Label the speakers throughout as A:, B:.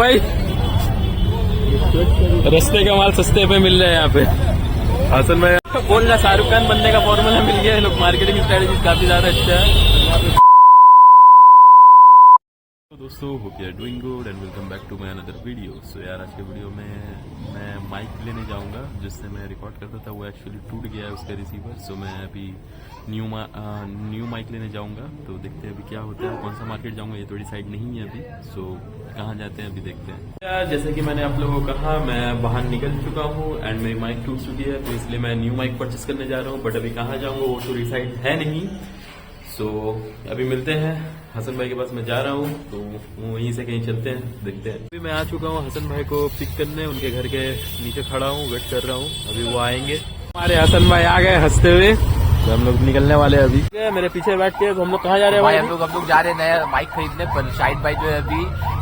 A: भाई रस्ते का माल सस्ते पे मिल रहा है यहाँ पे। हसन भाई बोलना शाहरुख खान बनने का फॉर्मूला मिल गया है। लोग मार्केटिंग स्ट्रेटेजी काफी ज्यादा अच्छा है। दोस्तों hope you are doing good and welcome back to my another video. So यार आज के वीडियो में मैं माइक लेने जाऊंगा जिससे मैं रिकॉर्ड करता था, वो एक्चुअली टूट गया है उसका रिसीवर। सो मैं अभी न्यू माइक लेने जाऊंगा, तो देखते हैं अभी क्या होता है। कौन सा मार्केट जाऊंगा ये थोड़ी साइड नहीं है अभी, सो कहाँ जाते हैं अभी देखते हैं। यार जैसे कि मैंने आप लोगों को कहा, मैं बाहर निकल चुका हूँ एंड मेरी माइक टूट चुकी है, तो इसलिए मैं न्यू माइक परचेस करने जा रहा हूँ। बट अभी कहाँ जाऊंगा वो थोड़ी साइड है नहीं। सो अभी मिलते हैं हसन भाई के पास। मैं जा रहा हूँ तो वहीं से कहीं चलते हैं, देखते हैं। अभी मैं आ चुका हूँ हसन भाई को पिक करने, उनके घर के नीचे खड़ा हूँ, वेट कर रहा हूँ, अभी वो आएंगे। हमारे हसन भाई आ गए हंसते हुए, तो हम लोग निकलने वाले हैं अभी। मेरे पीछे बैठ के तो हम लोग कहाँ जा रहे हैं भाई?
B: हम लोग जा रहे हैं नया माइक खरीदने, पर शाहिद भाई जो है अभी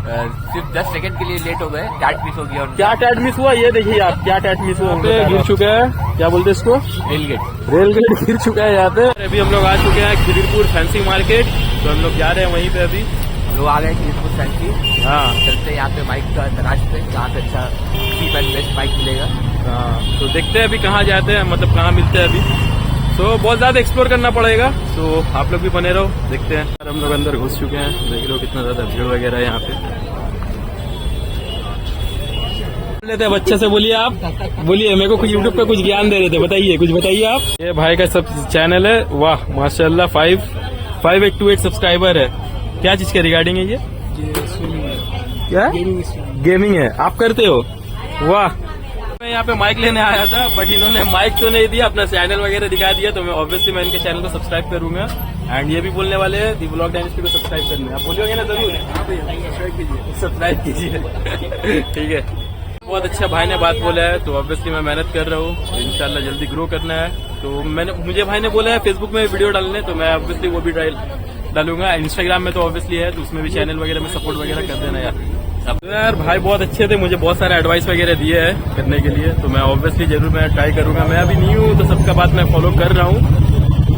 B: सिर्फ 10 सेकंड के लिए लेट हो गए। टैट मिस हो गया।
C: क्या टैट मिस हुआ ये देखिए आप, क्या टैट मिस हुआ। गिर चुका है, क्या बोलते हैं इसको, रेलगेट गिर चुका है यहाँ पे। अभी हम लोग आ चुके हैं खिदिरपुर फैंसी मार्केट, तो हम लोग जा रहे हैं वहीं पे। अभी
B: लोग आ गए खिदिरपुर फैंसी। हाँ, चलते हैं यहाँ पे माइक का तलाश पे, जहाँ पे अच्छा चीप एंड बेस्ट माइक मिलेगा।
C: हाँ, तो देखते हैं अभी कहाँ जाते हैं, मतलब कहाँ मिलते हैं अभी। तो बहुत ज्यादा एक्सप्लोर करना पड़ेगा, तो आप लोग भी बने रहो, देखते हैं। हम लोग अंदर घुस चुके हैं, देख रहे हो कितना ज्यादा भीड़ वगैरह है यहाँ पे। लेते हैं बच्चे से, बोलिए आप, बोलिए। मेरे को कुछ यूट्यूब पे कुछ ज्ञान दे रहे थे, बताइए कुछ, बताइए आप। ये भाई का सब चैनल है, वाह माशाल्लाह 5828 सब्सक्राइबर है। क्या चीज के रिगार्डिंग है ये? क्या गेमिंग है, आप करते हो? वाह। मैं यहाँ पे माइक लेने आया था, बट इन्होंने माइक तो नहीं दिया, अपना चैनल वगैरह दिखा दिया। तो मैं ऑब्वियसली मैं इनके चैनल को सब्सक्राइब करूंगा एंड ये भी बोलने वाले हैं दी व्लॉग डायनेस्टी को सब्सक्राइब करना है। आप बोलिएगा ना जरूर, सब्सक्राइब कीजिए ठीक है। बहुत अच्छा भाई ने बात बोला है, तो ऑब्वियसली मैं मेहनत कर रहा हूँ, इंशाल्लाह जल्दी ग्रो करना है। तो मुझे भाई ने बोला है फेसबुक में वीडियो डालने, तो मैं ऑब्वियसली वो भी डालूंगा। इंस्टाग्राम में तो ऑब्वियसली है, तो उसमें भी चैनल वगैरह में सपोर्ट वगैरह कर देना यार। तो यार भाई बहुत अच्छे थे, मुझे बहुत सारे एडवाइस वगैरह दिए हैं करने के लिए, तो मैं ऑब्वियसली जरूर मैं ट्राई करूंगा। मैं अभी न्यू हूँ, तो सबका बात मैं फॉलो कर रहा हूँ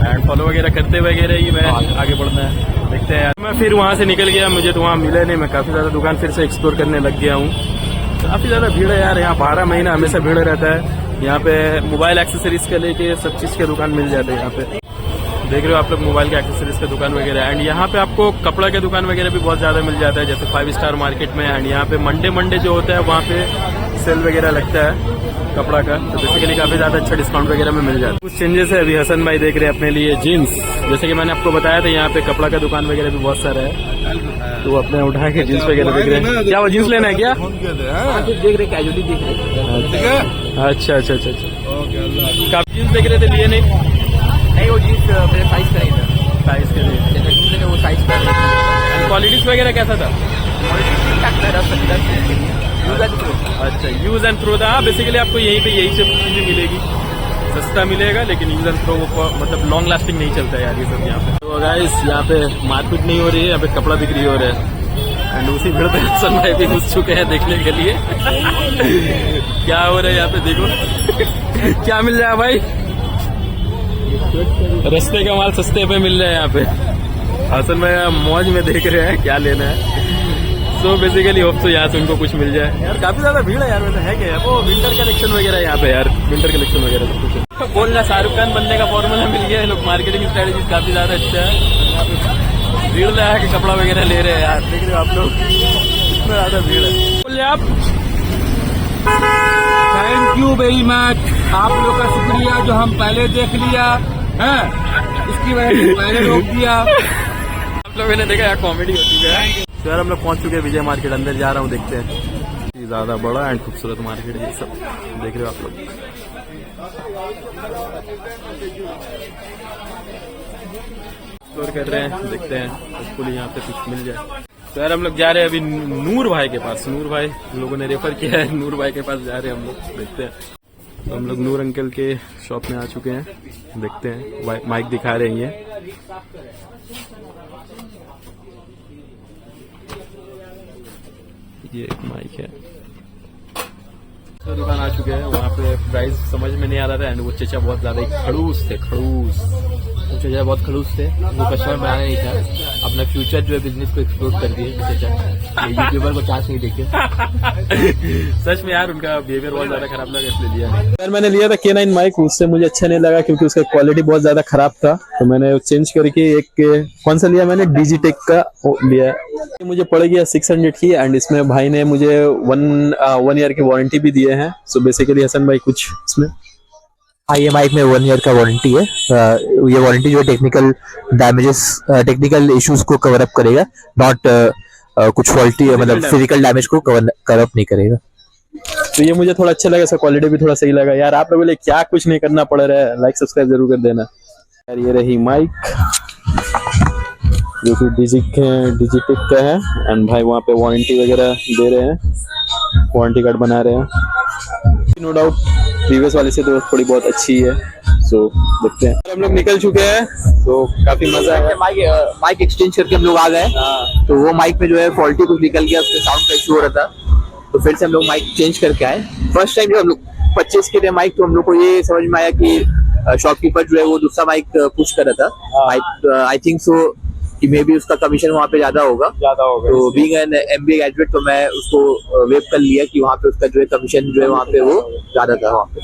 C: एंड फॉलो वगैरह करते वगैरह ही मैं आगे बढ़ना है, देखते हैं यार। मैं फिर वहाँ से निकल गया, मुझे तो वहाँ मिला नहीं। मैं काफी ज्यादा दुकान फिर से एक्सप्लोर करने लग गया हूँ। काफी ज्यादा भीड़ है यार यहाँ, 12 महीना हमेशा भीड़ रहता है यहाँ पे। मोबाइल एक्सेसरीज के लेके सब चीज के दुकान मिल जाते हैं यहाँ पे, देख रहे हो आप लोग, मोबाइल के एक्सेसरीज का दुकान वगैरह। एंड यहाँ पे आपको कपड़ा के दुकान वगैरह भी बहुत ज्यादा मिल जाता है, जैसे 5 स्टार मार्केट में। एंड यहाँ पे मंडे जो होता है वहाँ पे सेल वगैरह लगता है कपड़ा का, तो बेसिकली काफी ज्यादा अच्छा डिस्काउंट वगैरह में मिल जाता है। कुछ चेंजेस है अभी हसन भाई देख रहे हैं अपने लिए जीन्स, जैसे कि मैंने आपको बताया था यहाँ पे कपड़ा का दुकान वगैरह भी बहुत सारा है, तो अपने उठा के जीन्स वगैरह देख रहे हैं। क्या वो जीन्स लेना है क्या?
B: देख रहे कैजुअली देख रहे।
C: अच्छा काफी जीन्स देख रहे थे, लिए नहीं
B: वो जीन्स मेरे साइज का ही था,
C: साइज के लिए
B: वो साइज का।
C: क्वालिटीज वगैरह कैसा था? अच्छा, यूज एंड थ्रो था। बेसिकली आपको यहीं पे यही सब चीजें मिलेगी, सस्ता मिलेगा, लेकिन यूज एंड थ्रो मतलब लॉन्ग लास्टिंग नहीं चलता है यार ये सब यहाँ पे। तो गाइस यहाँ पे मारपीट नहीं हो रही है, यहाँ पे कपड़ा बिक्री हो रहा है एंड उसी भीड़ पे हसन भाई भी घुस चुके हैं देखने के लिए क्या हो रहा है यहाँ पे, देखो क्या मिल रहा है भाई। रस्ते का माल सस्ते पे मिल रहा है यहाँ पे। हसन भाई मौज में देख रहे हैं क्या लेना है। सो बेसिकली होप तो यहाँ से उनको कुछ मिल जाए यार। काफी ज्यादा भीड़ है यार, वैसे है क्या वो विंटर कलेक्शन वगैरह यहाँ पे यार, विंटर कलेक्शन वगैरह सब कुछ बोलना शाहरुख खान बनने का फॉर्मूला मिल गया है। लोग मार्केटिंग स्ट्रेटेजी काफी ज्यादा अच्छा है। भीड़ लगा के कपड़ा वगैरह ले रहे हैं यार, देख रहे हो आप लोग कितना ज्यादा भीड़ है। बोलिए आप।
D: थैंक यू वेरी मच, आप लोग का शुक्रिया जो हम पहले देख लिया है, इसकी वजह से पहले रोक दिया।
C: आप लोगों ने देखा यार, कॉमेडी होती है। सर हम लोग पहुंच चुके हैं विजय मार्केट, अंदर जा रहा हूँ, देखते हैं। ज्यादा बड़ा एंड खूबसूरत मार्केट है, सब देख रहे हो आप लोग। एक्सप्लोर कर रहे हैं, देखते हैं होपफुली यहाँ पे कुछ मिल जाए। तो यार हम लोग जा रहे हैं अभी नूर भाई के पास। नूर भाई लोगों ने रेफर किया है, नूर भाई के पास जा रहे हैं हम लोग, देखते हैं। तो हम लोग नूर अंकल के शॉप में आ चुके हैं, देखते हैं। माइक दिखा रहे हैं ये एक माइक है। तो दुकान आ चुके हैं, वहाँ पे प्राइस समझ में नहीं आ रहा था एंड वो चचा बहुत ज्यादा खड़ूस थे, वो चचा बहुत खड़ूस थे, वो कस्टमर बनाने नहीं था।
B: अपना फ्यूचर जो है बिजनेस को एक्सप्लोर कर दिए, यूट्यूबर को चांस नहीं देखे।
C: सच में यार उनका बिहेवियर बहुत ज्यादा खराब लगा इसलिए लिया नहीं। यार मैंने लिया था K9 माइक, उससे मुझे अच्छा नहीं लगा क्योंकि उसका क्वालिटी बहुत ज्यादा खराब था, तो मैंने चेंज करके एक कौन सा लिया मैंने, डिजिटेक का लिया। मुझे पड़ गया 600 की, एंड इसमें भाई ने मुझे 1 ईयर की वारंटी भी दिए हैं। सो बेसिकली हसन भाई कुछ इसमें।
E: हाँ, ये माइक में 1 ईयर का वारंटी है। ये वारंटी जो है टेक्निकल डैमेजेस, टेक्निकल इश्यूज को कवर अप करेगा, नॉट कुछ फॉल्टी मतलब फिजिकल डैमेज को कवर अप नहीं करेगा।
C: तो ये मुझे थोड़ा अच्छा लगा, इसका क्वालिटी भी थोड़ा सही लगा। यार आप लोगों को क्या कुछ नहीं करना पड़ रहा है, लाइक सब्सक्राइब जरूर कर देना यार। ये रही माइक जो कि डिजिटेक का है, एंड भाई वहाँ पे वारंटी वगैरह दे रहे हैं, वारंटी कार्ड बना रहे हैं। नो डाउट प्रीवियस वाले से तो थोड़ी बहुत अच्छी है। सो देखते हैं, हम लोग निकल चुके हैं, तो काफी मजा आया।
B: माइक एक्सचेंज करके हम लोग आ गए, तो वो माइक में जो है फॉल्टी कुछ निकल गया, उसके साउंड का इशू हो रहा था, तो फिर से हम लोग माइक चेंज करके आए। फर्स्ट टाइम जब हम लोग परचेज किए थे माइक, तो हम लोग को ये समझ में आया कि शॉपकीपर जो है वो दूसरा माइक पुश कर रहा था। आई थिंक सो कि मे बी उसका कमीशन वहाँ पे ज्यादा होगा। तो बीइंग एन MBA ग्रेजुएट, तो मैं उसको वेब कर लिया कि वहाँ पे उसका जो है कमीशन जो है वहाँ पे वो ज्यादा था वहाँ पे।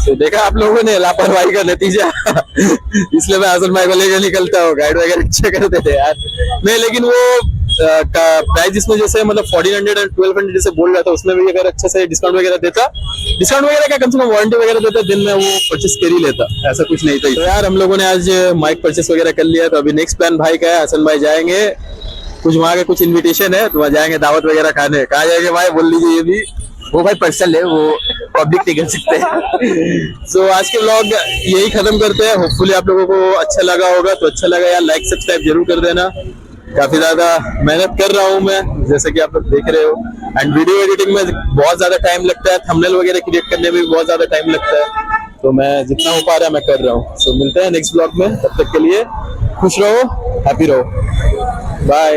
C: तो देखा आप लोगों ने लापरवाही का नतीजा। इसलिए मैं हसन भाई को लेकर निकलता हूँ, गाइड वगैरह अच्छे करते थे यार। नहीं लेकिन वो प्राइस इसमें जैसे मतलब 1400 और 1200 जैसे बोल रहा था, उसमें भी अगर अच्छा से डिस्काउंट वगैरह देता, डिस्काउंट वगैरह का कम से कम वारंटी वगैरह देता, दिन में वो परचेस कर ही लेता, ऐसा कुछ नहीं था। तो यार हम लोगों ने आज माइक परचेस वगैरह कर लिया, तो अभी नेक्स्ट प्लान भाई का है, हसन भाई जाएंगे, कुछ वहाँ के कुछ इन्विटेशन है, तो वहाँ जाएंगे दावत वगैरह खाने। कहाँ जाएंगे भाई बोल लीजिए, ये भी
B: वो भाई पर्सनल है, वो पब्लिक नहीं कर सकते।
C: सो आज के व्लॉग यही खत्म करते हैं। होपफुली आप लोगों को अच्छा लगा होगा, तो अच्छा लगा यार लाइक सब्सक्राइब जरूर कर देना। काफी ज्यादा मेहनत कर रहा हूँ मैं, जैसे कि आप लोग देख रहे हो, एंड वीडियो एडिटिंग में बहुत ज्यादा टाइम लगता है, थंबनेल वगैरह क्रिएट करने में भी बहुत ज्यादा टाइम लगता है, तो मैं जितना हो पा रहा है मैं कर रहा हूँ। सो मिलते हैं नेक्स्ट ब्लॉग में, तब तक के लिए खुश रहो, हैप्पी रहो, बाय।